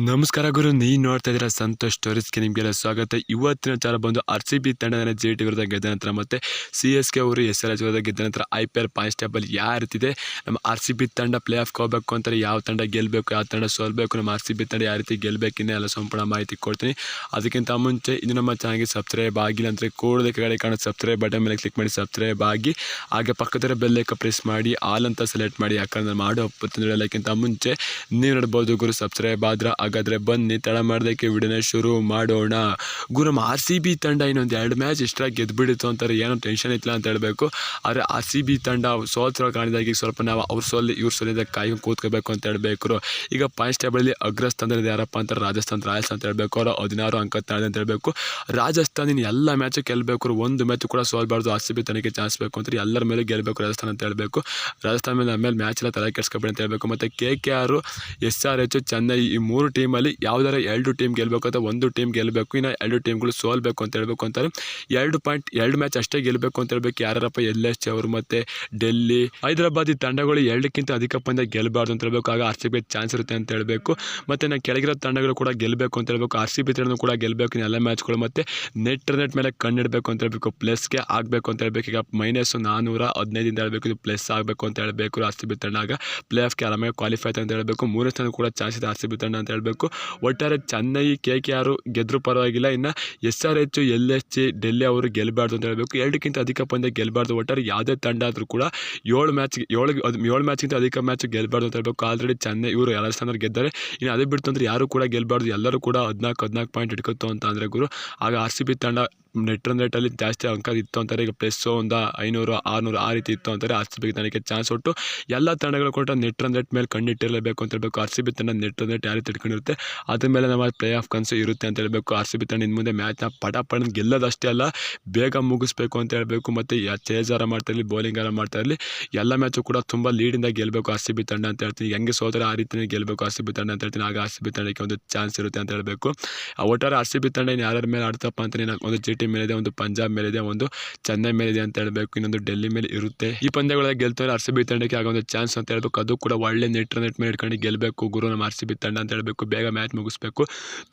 ನಮಸ್ಕಾರ ಗುರು, ನೀವು ನೋಡ್ತಾ ಇದ್ದೀರಾ ಸಂತೋಷ್ ಸ್ಟೋರೀಸ್ಗೆ ನಿಮಗೆಲ್ಲ ಸ್ವಾಗತ. ಇವತ್ತಿನ ವಿಚಾರ ಬಂದು RCB ತಂಡದ JT ವಿರುದ್ಧ ಗೆದ್ದ ನಂತರ ಮತ್ತು CSK ಅವರು SRH ವಿರುದ್ಧ ಗೆದ್ದ ನಂತರ IPL ಪಾಯಿಂಟ್ಸ್ ಟೇಬಲ್ ಯಾವ ರೀತಿದೆ, ನಮ್ಮ RCB ತಂಡ ಪ್ಲೇ ಆಫ್ಗೆ ಹೋಗಬೇಕು ಅಂತಾರೆ, ಯಾವ ತಂಡ ಗೆಲ್ಲಬೇಕು, ಯಾವ ತಂಡ ಸೋಲ್ಬೇಕು, ನಮ್ಮ RCB ತಂಡ ಯಾವ ರೀತಿ ಗೆಲ್ಲಬೇಕಿನ್ನೇ ಎಲ್ಲ ಸಂಪೂರ್ಣ ಮಾಹಿತಿ ಕೊಡ್ತೀನಿ. ಅದಕ್ಕಿಂತ ಮುಂಚೆ ಇದು ನಮ್ಮ ಚಾನಲ್ಗೆ ಸಬ್ಸ್ಕ್ರೈಬ್ ಆಗಿಲ್ಲ ಅಂದರೆ ಕೂಡಲೇ ಕೆಳಗಡೆ ಕಾಣೋ ಸಬ್ಸ್ಕ್ರೈಬ್ ಬಟನ್ ಮೇಲೆ ಕ್ಲಿಕ್ ಮಾಡಿ ಸಬ್ಸ್ಕ್ರೈಬ್ ಆಗಿ, ಹಾಗೆ ಪಕ್ಕದ ಬೆಲ್ಲೈಕ ಪ್ರೆಸ್ ಮಾಡಿ ಆಲ್ ಅಂತ ಸೆಲೆಕ್ಟ್ ಮಾಡಿ. ಯಾಕಂದ್ರೆ ನಾನು ಮಾಡೋ ಹೇಳೋಕ್ಕಿಂತ ಮುಂಚೆ ನೀವು ನೋಡ್ಬೋದು ಗುರು, ಸಬ್ಸ್ಕ್ರೈಬ್ ಆದ್ರೆ ಹಾಗಾದರೆ ಬನ್ನಿ ತಡ ಮಾಡೋದಕ್ಕೆ ವಿಡಿಯೋನ ಶುರು ಮಾಡೋಣ. ಗುರು, ನಮ್ಮ RCB ತಂಡ ಇನ್ನೊಂದು 2 ಮ್ಯಾಚ್ ಇಷ್ಟರಾಗಿ ಗೆದ್ದುಬಿಡಿತು ಅಂತಾರೆ, ಏನೋ ಟೆನ್ಷನ್ ಇತ್ತಿಲ್ಲ ಅಂತ ಹೇಳಬೇಕು. ಆದರೆ RCB ತಂಡ ಸೋಲ್ತಿರೋ ಕಾರಣದಾಗಿ ಸ್ವಲ್ಪ ನಾವು ಅವ್ರು ಸೋಲಿ ಇವ್ರು ಸೋಲಿದ ಕಾಯ್ಕೊಂಡು ಕೂತ್ಕೋಬೇಕು ಅಂತ ಹೇಳಬೇಕು. ಈಗ ಪಾಯಿಂಟ್ಸ್ ಟೇಬಲಲ್ಲಿ ಅಗ್ರಸ್ಥಾನದಲ್ಲಿ ಯಾರಪ್ಪ ಅಂತಾರೆ, ರಾಜಸ್ಥಾನ್ ರಾಯಲ್ಸ್ ಅಂತ ಹೇಳಬೇಕು. ಅವರು 16 ಅಂಕ ತಾಳಿದೆ ಅಂತ ಹೇಳಬೇಕು. ರಾಜಸ್ಥಾನಿನ ಎಲ್ಲ ಮ್ಯಾಚು ಗೆಲ್ಲಬೇಕು, ಒಂದು ಮ್ಯಾಚ್ ಕೂಡ ಸೋಲ್ಬಾರ್ದು. RCB ತಂಡಕ್ಕೆ ಚಾನ್ಸ್ ಬೇಕು ಅಂತಾರೆ, ಎಲ್ಲರ ಮೇಲೆ ಗೆಲ್ಲಬೇಕು ರಾಜಸ್ಥಾನ ಅಂತ ಹೇಳಬೇಕು. ರಾಜಸ್ಥಾನ ಮೇಲೆ ಆಮೇಲೆ ಮ್ಯಾಚ್ ಎಲ್ಲ ತಲೆ ಕೆಡಿಸ್ಕೊಬೇಡಿ ಅಂತ ಹೇಳಬೇಕು. ಮತ್ತು KKR, SRH, ಚೆನ್ನೈ ಈ 3 ಟೀಮಲ್ಲಿ ಯಾವುದಾರ 2 ಟೀಮ್ ಗೆಲ್ಲಬೇಕು ಅಥವಾ 1 ಟೀಮ್ ಗೆಲ್ಲಬೇಕು, ಇನ್ನು 2 ಟೀಮ್ಗಳು ಸೋಲ್ಬೇಕು ಅಂತ ಹೇಳಬೇಕು ಅಂತಾರೆ. 2 ಮ್ಯಾಚ್ ಅಷ್ಟೇ ಗೆಲ್ಲಬೇಕು ಅಂತ ಹೇಳಬೇಕು. ಯಾರಪ್ಪ LSG ಅವರು ಮತ್ತು ಡೆಲ್ಲಿ, ಹೈದರಾಬಾದ್ ಈ ತಂಡಗಳು 2ಕ್ಕಿಂತ ಅಧಿಕ ಪಂದ್ಯ ಗೆಲ್ಲಬಾರ್ದು ಅಂತ ಹೇಳಬೇಕು. ಆಗ RCB ಚಾನ್ಸ್ ಇರುತ್ತೆ ಅಂತ ಹೇಳಬೇಕು. ಮತ್ತು ನಾನು ಕೆಳಗಿರೋ ತಂಡಗಳು ಕೂಡ ಗೆಲ್ಲಬೇಕು ಅಂತ ಹೇಳಬೇಕು. RCB ತಂಡನೂ ಕೂಡ ಗೆಲ್ಲಬೇಕು ಎಲ್ಲ ಮ್ಯಾಚ್ಗಳು. ಮತ್ತು ನೆಟ್ ಮೇಲೆ ಕಣ್ಣಿಡಬೇಕು ಅಂತ ಹೇಳಬೇಕು, ಪ್ಲಸ್ಗೆ ಆಗಬೇಕು ಅಂತ ಹೇಳಬೇಕು. ಈಗ -415 ಅಂತ ಹೇಳಬೇಕು, ಇದು ಪ್ಲಸ್ ಆಗಬೇಕು ಅಂತ ಹೇಳಬೇಕು. RCB ತಂಡ ಆಗ ಪ್ಲೇ ಆಫ್ಗೆ ಆರಾಮಾಗಿ ಕ್ವಾಲಿಫೈ ಆಯ್ತು ಅಂತ ಹೇಳಬೇಕು. 3ನೇ ಸ್ಥಾನ ಕೂಡ ಚಾನ್ಸ್ ಇದೆ RCB ತಂಡ ಅಂತ ಹೇಳಬೇಕು. ಒಟ್ಟಾರೆ ಚೆನ್ನೈ, KKR ಗೆದ್ದರೂ ಪರವಾಗಿಲ್ಲ, ಇನ್ನು SRH, LSG, ಡೆಲ್ಲಿ ಅವರು ಗೆಲ್ಲಬಾರ್ದು ಅಂತ ಹೇಳಬೇಕು. 2ಕ್ಕಿಂತ ಅಧಿಕ ಪಂದ್ಯ ಗೆಲ್ಲಬಾರ್ದು. ಒಟ್ಟಾರೆ ಯಾವುದೇ ತಂಡ ಆದರೂ ಕೂಡ 7 ಮ್ಯಾಚ್ಗಿಂತ ಅಧಿಕ ಮ್ಯಾಚ್ ಗೆಲ್ಲಬಾರ್ದು ಅಂತ ಹೇಳಬೇಕು. ಆಲ್ರೆಡಿ ಚೆನ್ನೈ ಇವರು ರಾಜಸ್ಥಾನವ್ರು ಗೆದ್ದಾರೆ, ಇನ್ನು ಅದೇ ಬಿಟ್ಟು ಅಂದರೆ ಯಾರು ಕೂಡ ಗೆಲ್ಲಬಾರ್ದು. ಎಲ್ಲರೂ ಕೂಡ 14 ಪಾಯಿಂಟ್ ಇಟ್ಕೊತು ಅಂತ ಅಂದರೆ ಗುರು, ಆಗ RCB ತಂಡ ನೆಟ್ ರೇಟಲ್ಲಿ ಜಾಸ್ತಿ ಅಂಕ ಇತ್ತು ಅಂತಾರೆ. ಈಗ ಪ್ಲಸ್ ಒಂದು 500, 600 ಆ ರೀತಿ ಇತ್ತು ಅಂತಾರೆ. RCB ತಂಡಕ್ಕೆ ಚಾನ್ಸ್ ಒಟ್ಟು ಎಲ್ಲ ತಂಡಗಳು ಕೊಟ್ಟು ನೆಟ್ ಮೇಲೆ ಕಣ್ಣಿಟ್ಟಿರಲೇಬೇಕು ಅಂತ ಹೇಳಬೇಕು. RCB ತಂಡ ನೆಟ್ ಯಾವ ರೀತಿ ಇಟ್ಕೊಂಡಿರುತ್ತೆ ಅದ್ರ ಮೇಲೆ ನಮ್ಮ ಪ್ಲೇ ಆಫ್ ಕನಸು ಇರುತ್ತೆ ಅಂತ ಹೇಳಬೇಕು. RCB ತಂಡ ಇನ್ನು ಮುಂದೆ ಮ್ಯಾಚ್ನ ಪಟ ಗೆಲ್ಲೋದಷ್ಟೇ ಅಲ್ಲ, ಬೇಗ ಮುಗಿಸ್ಬೇಕು ಅಂತ ಹೇಳಬೇಕು. ಮತ್ತು ಚೇಜಾರ ಮಾಡ್ತಾ ಇರಲಿ, ಬೌಲಿಂಗಾರ ಮಾಡ್ತಾ ಇರಲಿ, ಎಲ್ಲ ಮ್ಯಾಚು ಕೂಡ ತುಂಬ ಲೀಡಿಂದ ಗೆಲ್ಲಬೇಕು RCB ತಂಡ ಅಂತ ಹೇಳ್ತೀನಿ. ಹೆಂಗೆ ಸೋದರೆ ಆ ರೀತಿಯೇ ಗೆಲ್ಲಬೇಕು RCB ತಂಡ ಅಂತ ಹೇಳ್ತೀನಿ. ಆಗ RCB ತಂಡಕ್ಕೆ ಒಂದು ಚಾನ್ಸ್ ಇರುತ್ತೆ ಅಂತ ಹೇಳಬೇಕು. ಒಟ್ಟಾರೆ RCB ತಂಡ ಇನ್ನು ಯಾರ್ಯಾರ ಮೇಲೆ ಆಡ್ತಪ್ಪ ಅಂತ ಒಂದು GT ಮೇಲಿದೆ, ಒಂದು ಪಂಜಾಬ್ ಮೇಲಿದೆ, ಒಂದು ಚೆನ್ನೈ ಮೇಲಿದೆ ಅಂತ ಹೇಳಬೇಕು, ಇನ್ನೊಂದು ಡೆಲ್ಲಿ ಮೇಲೆ ಇರುತ್ತೆ. ಈ ಪಂದ್ಯಗಳಲ್ಲಿ ಗೆಲ್ತಾರೆ RCB ತಂಡಕ್ಕೆ ಆಗ ಒಂದು ಚಾನ್ಸ್ ಅಂತ ಹೇಳಬೇಕು. ಅದು ಕೂಡ ಒಳ್ಳೆ ನೆಟ್ ಮೇಲೆ ಇಟ್ಕೊಂಡು ಗೆಲ್ಲಬೇಕು ಗುರು ನಮ್ಮ RCB ತಂಡ ಅಂತ ಹೇಳಬೇಕು. ಬೇಗ ಮ್ಯಾಚ್ ಮುಗಿಸ್ಬೇಕು,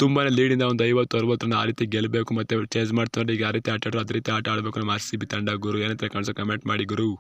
ತುಂಬಾ ಲೀಡಿಂದ ಒಂದು 50-60 ರನ್ ಆ ರೀತಿ ಗೆಲ್ಲಬೇಕು. ಮತ್ತು ಚೇಸ್ ಮಾಡ್ತಾರೆ, ಈಗ ಯಾವ ರೀತಿ ಆಟ ಆಡೋ ಅದೇ ರೀತಿ ಆಟ ಆಡಬೇಕು ನಮ್ಮ RCB ತಂಡ ಗುರು. ಏನಂತ ಕಾಣಿಸೋ ಕಮೆಂಟ್ ಮಾಡಿ ಗುರು.